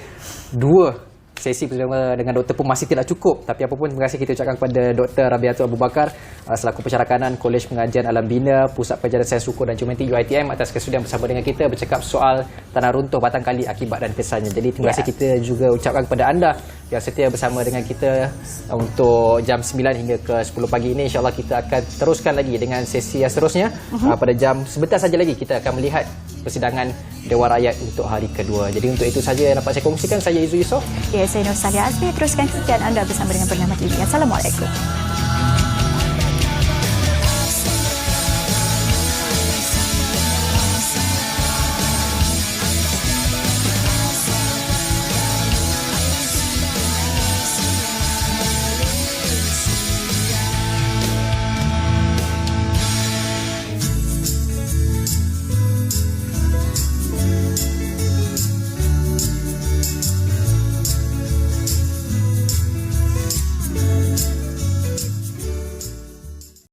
2 sesi bersama dengan doktor pun masih tidak cukup. Tapi apapun, terima kasih kita ucapkan kepada Dr. Rabiatul Abu Bakar selaku pensyarah kanan Kolej Pengajian Alam Bina Pusat Pengajaran Sains Hukum dan Geometri UiTM atas kesudian bersama dengan kita bercakap soal tanah runtuh Batang Kali, akibat dan kesannya. Jadi terima kasih kita juga ucapkan kepada anda yang setia bersama dengan kita untuk jam 9 hingga ke 10 pagi ini. InsyaAllah kita akan teruskan lagi dengan sesi yang seterusnya. Pada jam sebentar saja lagi kita akan melihat persidangan Dewan Rakyat untuk hari kedua. Jadi untuk itu saja yang dapat saya kongsikan. Saya Izu Yusof. Saya Nur Salia Azmi. Teruskan kesian anda bersama dengan Bernama TV. Assalamualaikum.